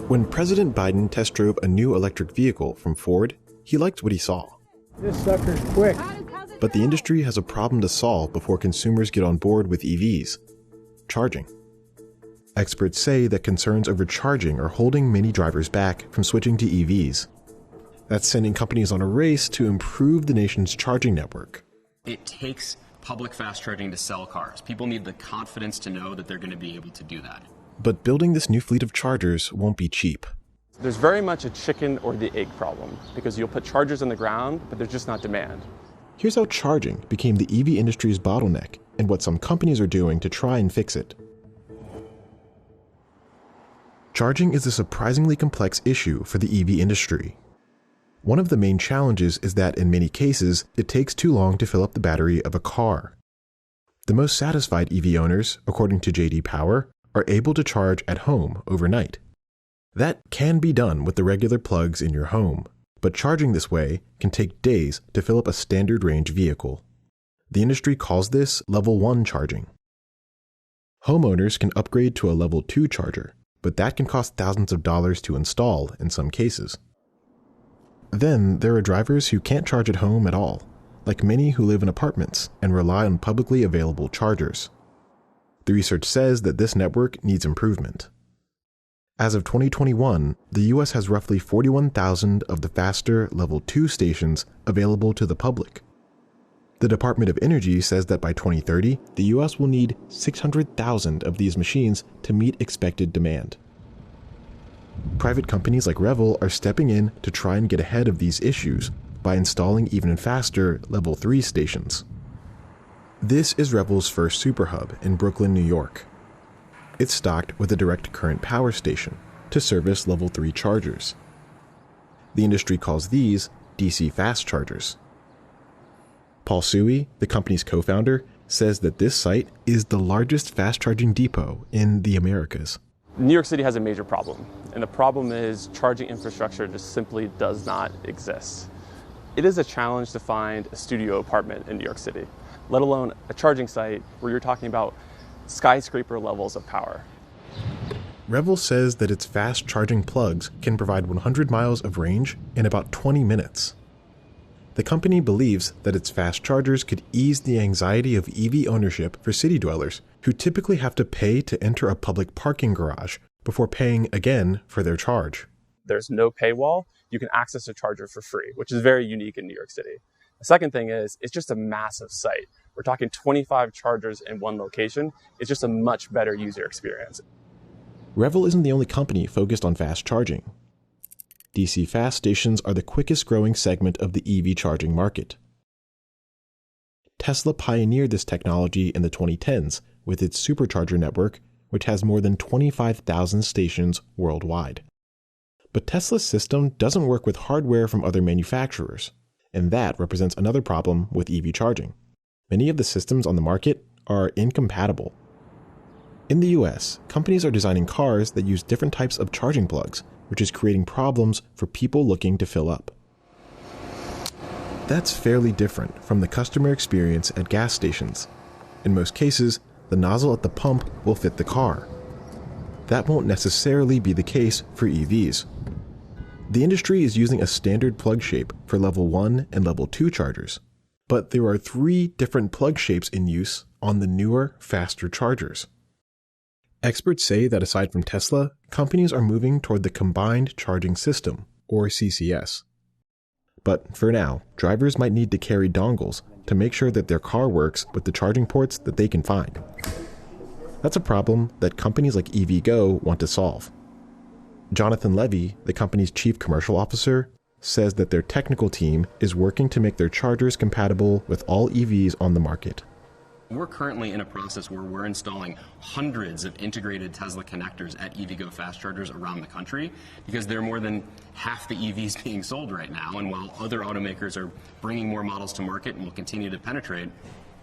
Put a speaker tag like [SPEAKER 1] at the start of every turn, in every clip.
[SPEAKER 1] When President Biden test drove a new electric vehicle from Ford, he liked what he saw.
[SPEAKER 2] This sucker's quick.
[SPEAKER 1] But the industry has a problem to solve before consumers get on board with EVs: charging. Experts say that concerns over charging are holding many drivers back from switching to EVs. That's sending companies on a race to improve the nation's charging network.
[SPEAKER 3] It takes public fast charging to sell cars. People need the confidence to know that they're going to be able to do that.
[SPEAKER 1] But building this new fleet of chargers won't be cheap.
[SPEAKER 4] There's very much a chicken or the egg problem, because you'll put chargers in the ground, but there's just not demand.
[SPEAKER 1] Here's how charging became the EV industry's bottleneck and what some companies are doing to try and fix it. Charging is a surprisingly complex issue for the EV industry. One of the main challenges is that in many cases, it takes too long to fill up the battery of a car. The most satisfied EV owners, according to J.D. Power, are able to charge at home overnight. That can be done with the regular plugs in your home, but charging this way can take days to fill up a standard range vehicle. The industry calls this Level 1 charging. Homeowners can upgrade to a Level 2 charger, but that can cost thousands of dollars to install in some cases. Then there are drivers who can't charge at home at all, like many who live in apartments and rely on publicly available chargers. The research says that this network needs improvement. As of 2021, the U.S. has roughly 41,000 of the faster Level 2 stations available to the public. The Department of Energy says that by 2030, the U.S. will need 600,000 of these machines to meet expected demand. Private companies like Revel are stepping in to try and get ahead of these issues by installing even faster Level 3 stations. This is Revel's first superhub in Brooklyn, New York. It's stocked with a direct current power station to service Level 3 chargers. The industry calls these DC fast chargers. Paul Suey, the company's co-founder, says that this site is the largest fast charging depot in the Americas.
[SPEAKER 4] New York City has a major problem, and the problem is charging infrastructure just simply does not exist. It is a challenge to find a studio apartment in New York City, let alone a charging site where you're talking about skyscraper levels of power.
[SPEAKER 1] Revel says that its fast charging plugs can provide 100 miles of range in about 20 minutes. The company believes that its fast chargers could ease the anxiety of EV ownership for city dwellers who typically have to pay to enter a public parking garage before paying again for their charge.
[SPEAKER 4] There's no paywall. You can access a charger for free, which is very unique in New York City. The second thing is, it's just a massive site. We're talking 25 chargers in one location. It's just a much better user experience.
[SPEAKER 1] Revel isn't the only company focused on fast charging. DC fast stations are the quickest growing segment of the EV charging market. Tesla pioneered this technology in the 2010s with its supercharger network, which has more than 25,000 stations worldwide. But Tesla's system doesn't work with hardware from other manufacturers, and that represents another problem with EV charging. Many of the systems on the market are incompatible. In the US, companies are designing cars that use different types of charging plugs, which is creating problems for people looking to fill up. That's fairly different from the customer experience at gas stations. In most cases, the nozzle at the pump will fit the car. That won't necessarily be the case for EVs. The industry is using a standard plug shape for Level 1 and Level 2 chargers, but there are 3 different plug shapes in use on the newer, faster chargers. Experts say that aside from Tesla, companies are moving toward the Combined Charging System, or CCS. But for now, drivers might need to carry dongles to make sure that their car works with the charging ports that they can find. That's a problem that companies like EVgo want to solve. Jonathan Levy, the company's chief commercial officer, says that their technical team is working to make their chargers compatible with all EVs on the market.
[SPEAKER 3] We're currently in a process where we're installing hundreds of integrated Tesla connectors at EVgo fast chargers around the country because there are more than half the EVs being sold right now. And while other automakers are bringing more models to market and will continue to penetrate,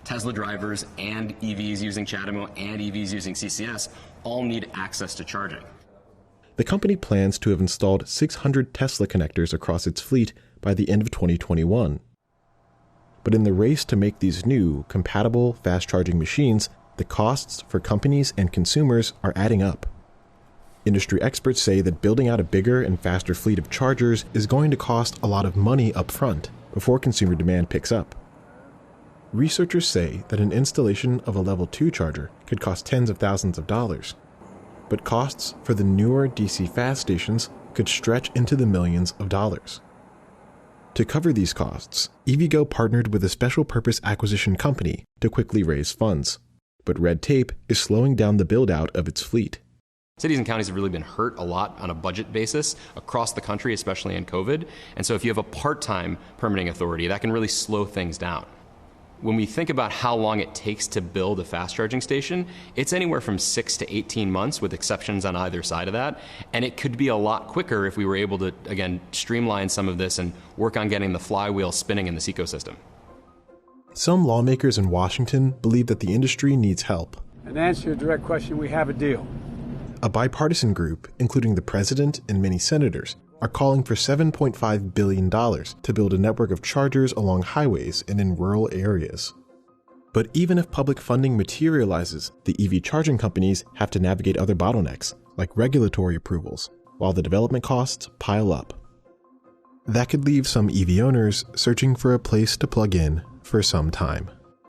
[SPEAKER 3] Tesla drivers and EVs using CHAdeMO and EVs using CCS all need access to charging.
[SPEAKER 1] The company plans to have installed 600 Tesla connectors across its fleet by the end of 2021. But in the race to make these new, compatible, fast-charging machines, the costs for companies and consumers are adding up. Industry experts say that building out a bigger and faster fleet of chargers is going to cost a lot of money up front before consumer demand picks up. Researchers say that an installation of a level 2 charger could cost tens of thousands of dollars, but costs for the newer DC fast stations could stretch into the millions of dollars. To cover these costs, EVgo partnered with a special purpose acquisition company to quickly raise funds, but red tape is slowing down the build-out of its fleet.
[SPEAKER 3] Cities and counties have really been hurt a lot on a budget basis across the country, especially in COVID. And so if you have a part-time permitting authority, that can really slow things down. When we think about how long it takes to build a fast charging station, it's anywhere from 6 to 18 months with exceptions on either side of that. And it could be a lot quicker if we were able to, again, streamline some of this and work on getting the flywheel spinning in this ecosystem.
[SPEAKER 1] Some lawmakers in Washington believe that the industry needs help.
[SPEAKER 2] And to answer your direct question, we have a deal.
[SPEAKER 1] A bipartisan group, including the president and many senators, are calling for $7.5 billion to build a network of chargers along highways and in rural areas. But even if public funding materializes, the EV charging companies have to navigate other bottlenecks, like regulatory approvals, while the development costs pile up. That could leave some EV owners searching for a place to plug in for some time.